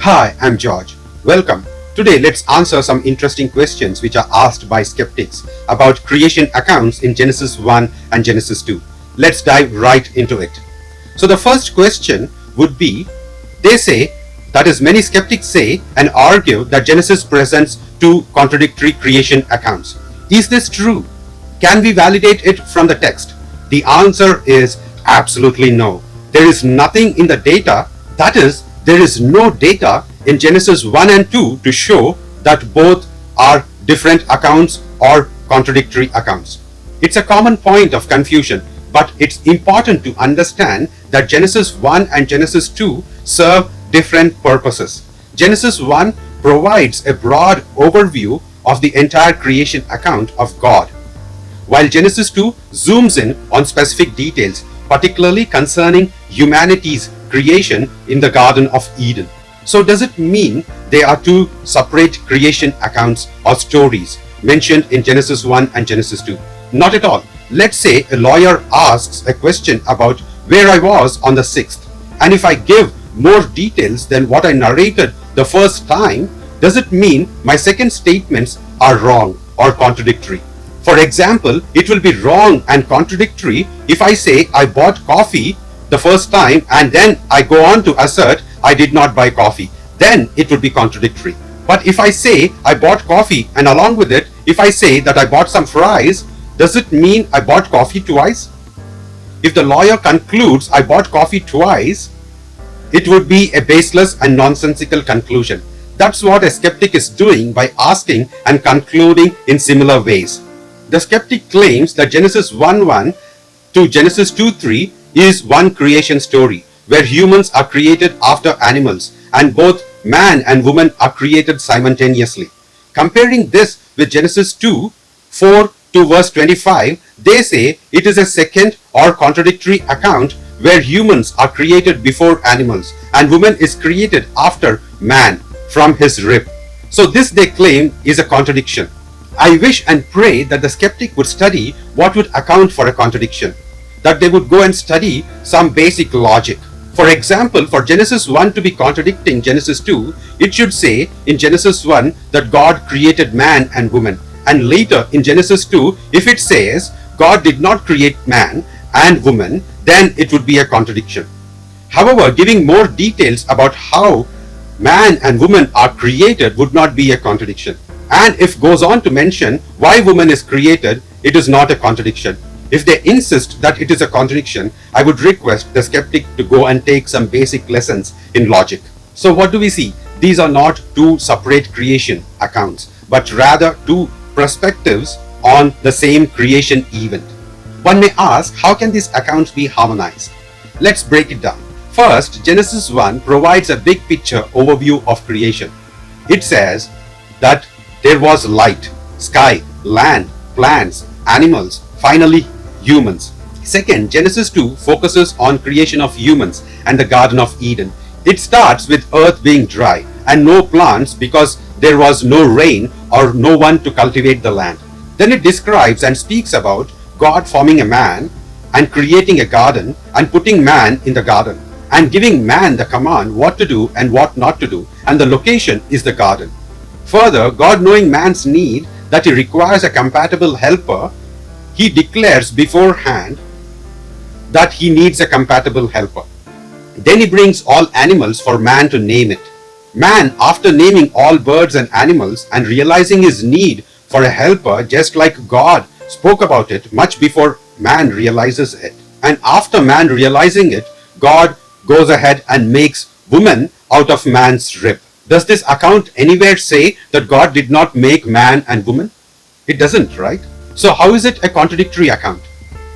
Hi, I'm George. Welcome. Today let's answer some interesting questions which are asked by skeptics about creation accounts in Genesis 1 and Genesis 2. Let's dive right into it. So the first question would be, they say, that is, many skeptics say and argue that Genesis presents two contradictory creation accounts. Is this true? Can we validate it from the text? The answer is absolutely no. There is nothing in the data, that is, there is no data in Genesis 1 and 2 to show that both are different accounts or contradictory accounts. It's a common point of confusion, but it's important to understand that Genesis 1 and Genesis 2 serve different purposes. Genesis 1 provides a broad overview of the entire creation account of God, while Genesis 2 zooms in on specific details, particularly concerning humanity's creation in the Garden of Eden. So does it mean there are two separate creation accounts or stories mentioned in Genesis 1 and Genesis 2? Not at all. Let's say a lawyer asks a question about where I was on the 6th, and if I give more details than what I narrated the first time, does it mean my second statements are wrong or contradictory? For example, it will be wrong and contradictory if I say I bought coffee the first time and then I go on to assert I did not buy coffee. Then it would be contradictory. But if I say I bought coffee and along with it, if I say that I bought some fries, does it mean I bought coffee twice? If the lawyer concludes I bought coffee twice, it would be a baseless and nonsensical conclusion. That's what a skeptic is doing by asking and concluding in similar ways. The skeptic claims that Genesis 1:1 to Genesis 2:3 is one creation story where humans are created after animals and both man and woman are created simultaneously. Comparing this with Genesis 2:4 to verse 25, they say it is a second or contradictory account where humans are created before animals and woman is created after man from his rib. So this, they claim, is a contradiction. I wish and pray that the skeptic would study what would account for a contradiction, that they would go and study some basic logic. For example, for Genesis 1 to be contradicting Genesis 2, it should say in Genesis 1 that God created man and woman, and later in Genesis 2, if it says God did not create man and woman, then it would be a contradiction. However, giving more details about how man and woman are created would not be a contradiction. And if goes on to mention why woman is created, it is not a contradiction. If they insist that it is a contradiction, I would request the skeptic to go and take some basic lessons in logic. So what do we see? These are not two separate creation accounts, but rather two perspectives on the same creation event. One may ask, how can these accounts be harmonized? Let's break it down. First, Genesis 1 provides a big picture overview of creation. It says that there was light, sky, land, plants, animals, finally humans. Second, Genesis 2 focuses on creation of humans and the Garden of Eden. It starts with earth being dry and no plants because there was no rain or no one to cultivate the land. Then it describes and speaks about God forming a man and creating a garden and putting man in the garden and giving man the command what to do and what not to do, and the location is the garden. Further, God, knowing man's need that he requires a compatible helper, he declares beforehand that he needs a compatible helper. Then he brings all animals for man to name it. Man, after naming all birds and animals and realizing his need for a helper, just like God spoke about it much before man realizes it. And after man realizing it, God goes ahead and makes woman out of man's rib. Does this account anywhere say that God did not make man and woman? It doesn't, right? So how is it a contradictory account?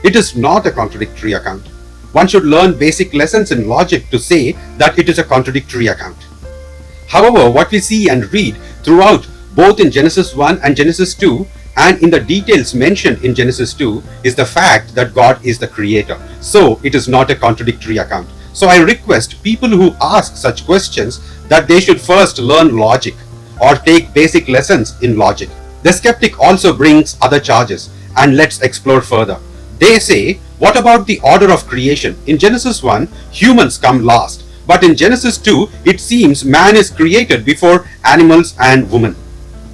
It is not a contradictory account. One should learn basic lessons in logic to say that it is a contradictory account. However, what we see and read throughout both in Genesis 1 and Genesis 2 and in the details mentioned in Genesis 2 is the fact that God is the creator. So it is not a contradictory account. So I request people who ask such questions that they should first learn logic or take basic lessons in logic. The skeptic also brings other charges, and let's explore further. They say, what about the order of creation? In Genesis 1, humans come last, But in Genesis 2, it seems man is created before animals and woman.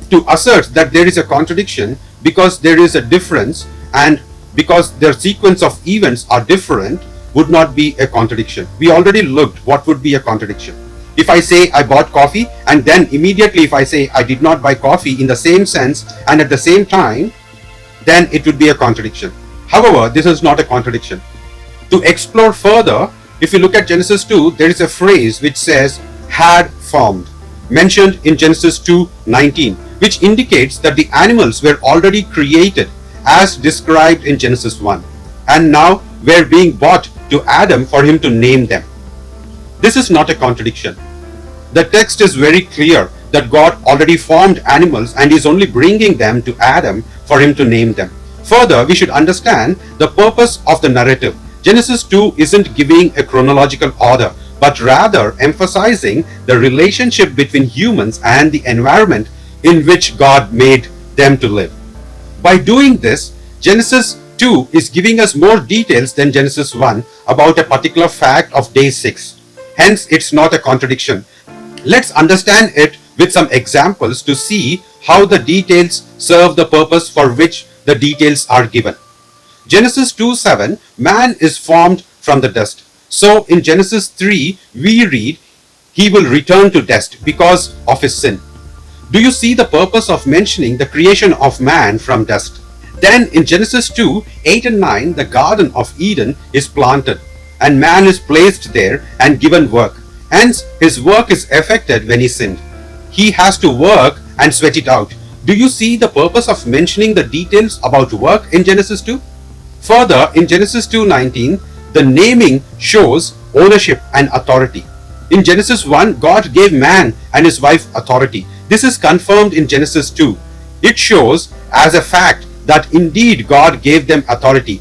To assert that there is a contradiction because there is a difference and because their sequence of events are different would not be a contradiction. We already looked what would be a contradiction. If I say I bought coffee and then immediately if I say I did not buy coffee in the same sense and at the same time, then it would be a contradiction. However, this is not a contradiction. To explore further, if you look at Genesis 2, there is a phrase which says had formed, mentioned in Genesis 2:19, which indicates that the animals were already created as described in Genesis 1 and now were being brought to Adam for him to name them. This is not a contradiction. The text is very clear that God already formed animals and is only bringing them to Adam for him to name them. Further, we should understand the purpose of the narrative. Genesis 2 isn't giving a chronological order, but rather emphasizing the relationship between humans and the environment in which God made them to live. By doing this, Genesis 2 is giving us more details than Genesis 1 about a particular fact of day 6. Hence, it's not a contradiction. Let's understand it with some examples to see how the details serve the purpose for which the details are given. Genesis 2:7, man is formed from the dust. So in Genesis 3, we read, he will return to dust because of his sin. Do you see the purpose of mentioning the creation of man from dust? Then in Genesis 2:8 and 9, the Garden of Eden is planted and man is placed there and given work. Hence, his work is affected when he sinned. He has to work and sweat it out. Do you see the purpose of mentioning the details about work in Genesis 2? Further, in Genesis 2:19, the naming shows ownership and authority. In Genesis 1, God gave man and his wife authority. This is confirmed in Genesis 2. It shows as a fact that indeed God gave them authority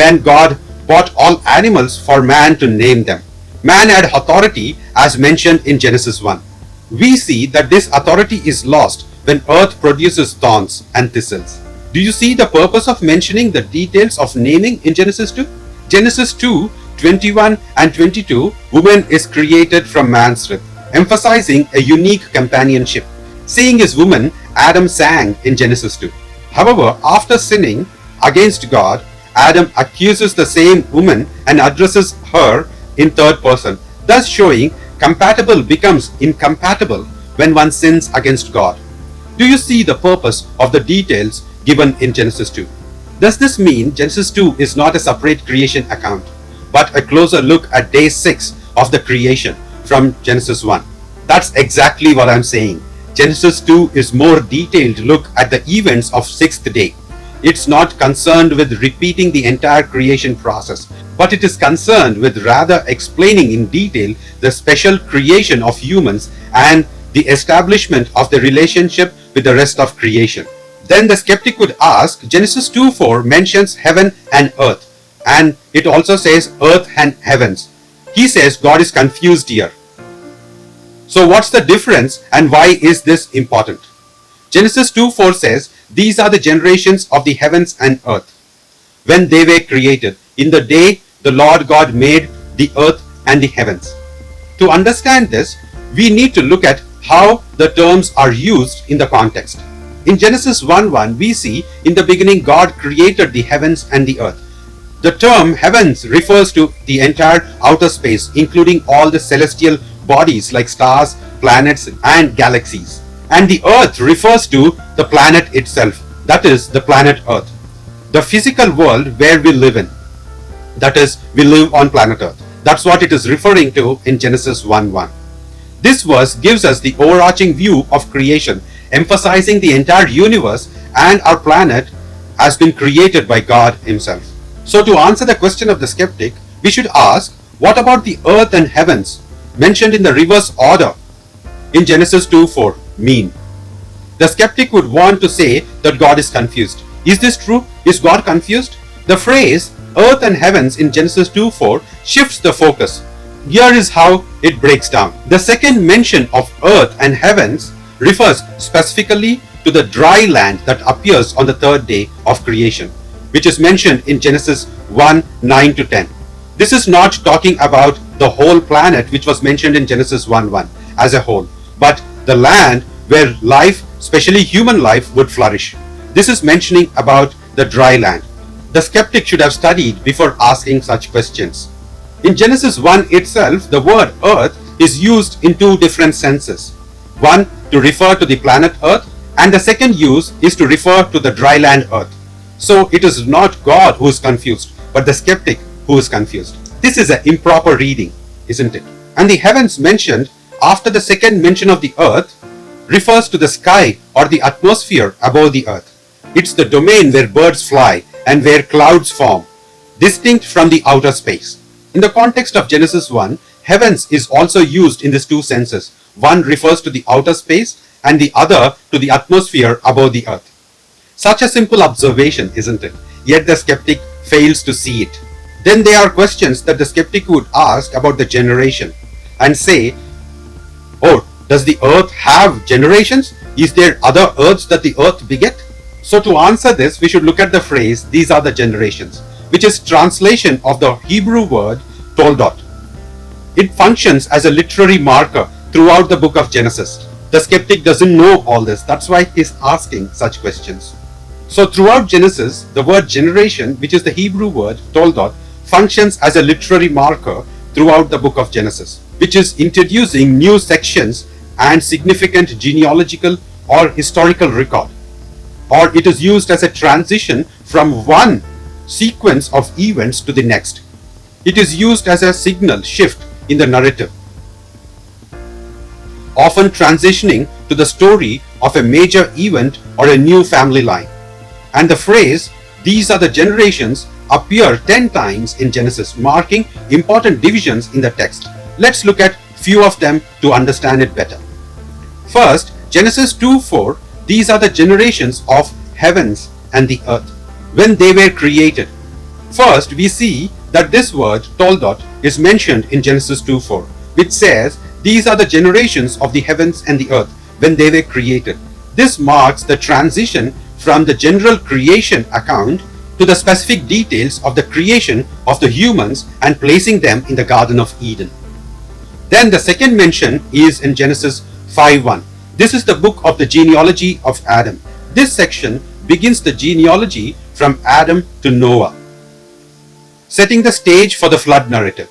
when God bought all animals for man to name them. Man had authority as mentioned in Genesis 1. We see that this authority is lost when earth produces thorns and thistles. Do you see the purpose of mentioning the details of naming in Genesis 2? Genesis 2:21 and 22, woman is created from man's rib, emphasizing a unique companionship. Seeing his woman, Adam sang in Genesis 2. However, after sinning against God, Adam accuses the same woman and addresses her in third person, thus showing compatible becomes incompatible when one sins against God. Do you see the purpose of the details given in Genesis 2? Does this mean Genesis 2 is not a separate creation account, but a closer look at day 6 of the creation from Genesis 1? That's exactly what I'm saying. Genesis 2 is more detailed look at the events of 6th day. It's not concerned with repeating the entire creation process, but it is concerned with rather explaining in detail the special creation of humans and the establishment of the relationship with the rest of creation. Then the skeptic would ask, Genesis 2:4 mentions heaven and earth, and it also says earth and heavens. He says God is confused here. So what's the difference and why is this important? Genesis 2:4 says, these are the generations of the heavens and earth when they were created, in the day the Lord God made the earth and the heavens. To understand this, we need to look at how the terms are used in the context. In Genesis 1:1, we see in the beginning God created the heavens and the earth. The term heavens refers to the entire outer space, including all the celestial bodies like stars, planets, and galaxies. And the earth refers to the planet itself, that is, the planet Earth, the physical world where we live in. That is, we live on planet Earth. That's what it is referring to in Genesis 1:1. This verse gives us the overarching view of creation, emphasizing the entire universe and our planet has been created by God Himself. So to answer the question of the skeptic, we should ask, what about the earth and heavens mentioned in the reverse order in Genesis 2:4 mean? The skeptic would want to say that God is confused. Is this true? Is God confused? The phrase earth and heavens in Genesis 2:4 shifts the focus. Here is how it breaks down. The second mention of earth and heavens refers specifically to the dry land that appears on the third day of creation, which is mentioned in Genesis 1:9-10. This is not talking about the whole planet which was mentioned in Genesis 1:1 as a whole, but the land where life, especially human life, would flourish. This is mentioning about the dry land. The skeptic should have studied before asking such questions. In Genesis 1 itself, the word earth is used in two different senses. One to refer to the planet Earth, and the second use is to refer to the dry land Earth. So it is not God who is confused, but the skeptic who is confused. This is an improper reading, isn't it? And the heavens mentioned after the second mention of the earth refers to the sky or the atmosphere above the earth. It's the domain where birds fly and where clouds form, distinct from the outer space. In the context of Genesis 1, heavens is also used in these two senses. One refers to the outer space and the other to the atmosphere above the earth. Such a simple observation, isn't it? Yet the skeptic fails to see it. Then there are questions that the skeptic would ask about the generation and say, oh, does the earth have generations? Is there other earths that the earth beget? So to answer this, we should look at the phrase, these are the generations, which is translation of the Hebrew word toldot. It functions as a literary marker throughout the book of Genesis. The skeptic doesn't know all this. That's why he's asking such questions. So throughout Genesis, the word generation, which is the Hebrew word toldot, functions as a literary marker throughout the book of Genesis, which is introducing new sections and significant genealogical or historical record. Or it is used as a transition from one sequence of events to the next. It is used as a signal shift in the narrative, often transitioning to the story of a major event or a new family line. And the phrase, these are the generations, appear 10 times in Genesis, marking important divisions in the text. Let's look at few of them to understand it better. First, Genesis 2:4, these are the generations of heavens and the earth, when they were created. First, we see that this word, toldot, is mentioned in Genesis 2:4, which says, these are the generations of the heavens and the earth, when they were created. This marks the transition from the general creation account to the specific details of the creation of the humans and placing them in the Garden of Eden. Then the second mention is in Genesis 5:1. This is the book of the genealogy of Adam. This section begins the genealogy from Adam to Noah, setting the stage for the flood narrative.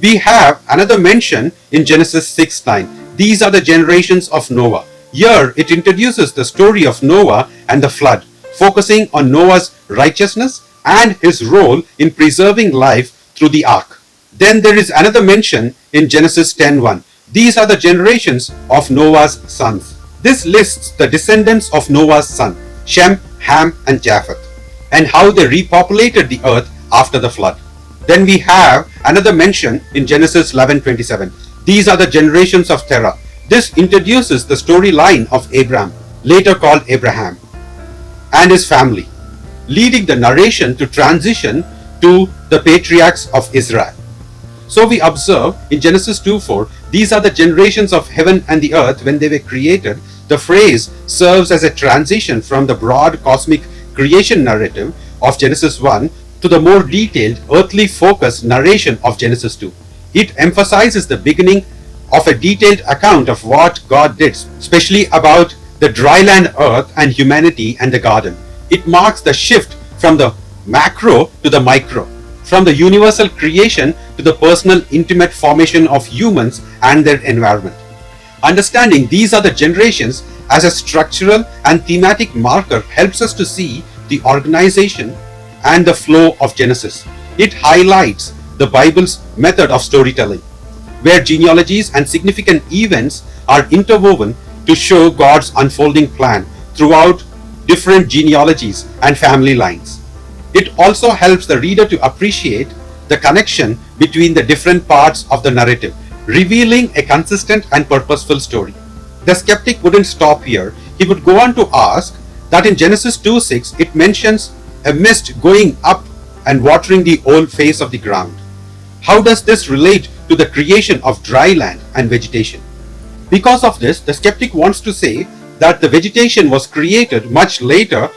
We have another mention in Genesis 6:9. These are the generations of Noah. Here it introduces the story of Noah and the flood, focusing on Noah's righteousness and his role in preserving life through the ark. Then there is another mention in Genesis 10:1. These are the generations of Noah's sons. This lists the descendants of Noah's son, Shem, Ham, and Japheth, and how they repopulated the earth after the flood. Then we have another mention in Genesis 11:27. These are the generations of Terah. This introduces the storyline of Abraham, later called Abraham, and his family, leading the narration to transition to the patriarchs of Israel. So we observe in Genesis 2:4, these are the generations of heaven and the earth when they were created. The phrase serves as a transition from the broad cosmic creation narrative of Genesis 1 to the more detailed earthly focused narration of Genesis 2. It emphasizes the beginning of a detailed account of what God did, especially about the dry land earth and humanity and the garden. It marks the shift from the macro to the micro, from the universal creation to the personal intimate formation of humans and their environment. Understanding these are the generations as a structural and thematic marker helps us to see the organization and the flow of Genesis. It highlights the Bible's method of storytelling, where genealogies and significant events are interwoven to show God's unfolding plan throughout different genealogies and family lines. It also helps the reader to appreciate the connection between the different parts of the narrative, revealing a consistent and purposeful story. The skeptic wouldn't stop here. He would go on to ask that in Genesis 2:6 it mentions a mist going up and watering the whole face of the ground. How does this relate to the creation of dry land and vegetation? Because of this, the skeptic wants to say that the vegetation was created much later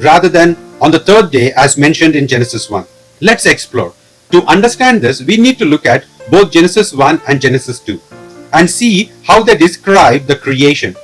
rather than on the third day as mentioned in Genesis 1. Let's explore. To understand this, we need to look at both Genesis 1 and Genesis 2 and see how they describe the creation.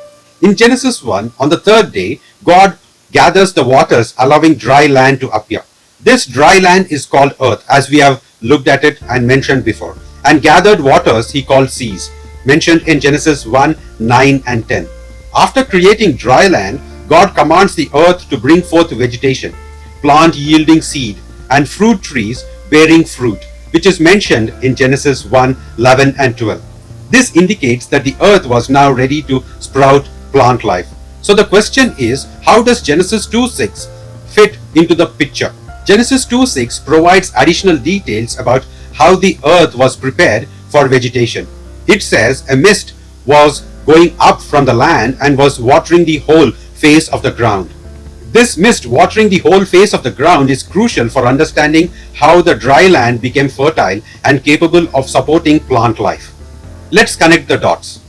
In Genesis 1, on the third day, God gathers the waters, allowing dry land to appear. This dry land is called earth, as we have looked at it and mentioned before. And gathered waters he called seas, mentioned in Genesis 1, 9 and 10. After creating dry land, God commands the earth to bring forth vegetation, plant yielding seed, and fruit trees bearing fruit, which is mentioned in Genesis 1, 11 and 12. This indicates that the earth was now ready to sprout plant life. So the question is, how does Genesis 2:6 fit into the picture? Genesis 2:6 provides additional details about how the earth was prepared for vegetation. It says a mist was going up from the land and was watering the whole face of the ground. This mist watering the whole face of the ground is crucial for understanding how the dry land became fertile and capable of supporting plant life. Let's connect the dots.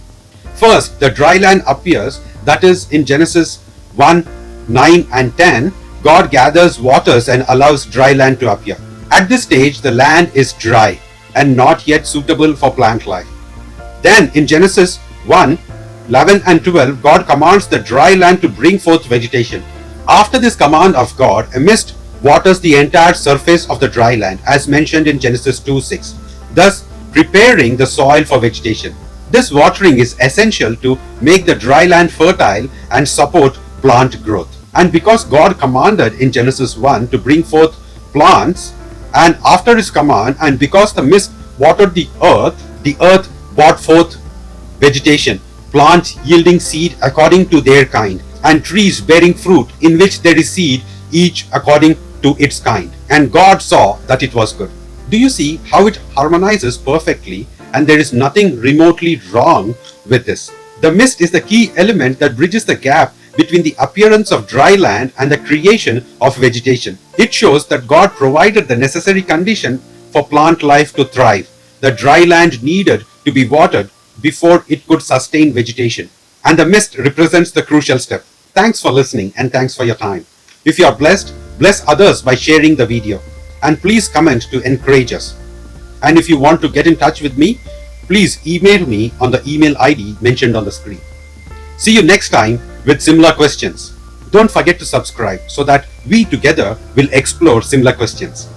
First, the dry land appears, that is in Genesis 1, 9 and 10, God gathers waters and allows dry land to appear. At this stage, the land is dry and not yet suitable for plant life. Then in Genesis 1, 11 and 12, God commands the dry land to bring forth vegetation. After this command of God, a mist waters the entire surface of the dry land, as mentioned in Genesis 2:6, thus preparing the soil for vegetation. This watering is essential to make the dry land fertile and support plant growth. And because God commanded in Genesis 1 to bring forth plants, and after his command, and because the mist watered the earth brought forth vegetation, plants yielding seed according to their kind, and trees bearing fruit in which there is seed, each according to its kind. And God saw that it was good. Do you see how it harmonizes perfectly, and there is nothing remotely wrong with this? The mist is the key element that bridges the gap between the appearance of dry land and the creation of vegetation. It shows that God provided the necessary condition for plant life to thrive. The dry land needed to be watered before it could sustain vegetation. And the mist represents the crucial step. Thanks for listening and thanks for your time. If you are blessed, bless others by sharing the video. And please comment to encourage us. And if you want to get in touch with me, please email me on the email ID mentioned on the screen. See you next time with similar questions. Don't forget to subscribe so that we together will explore similar questions.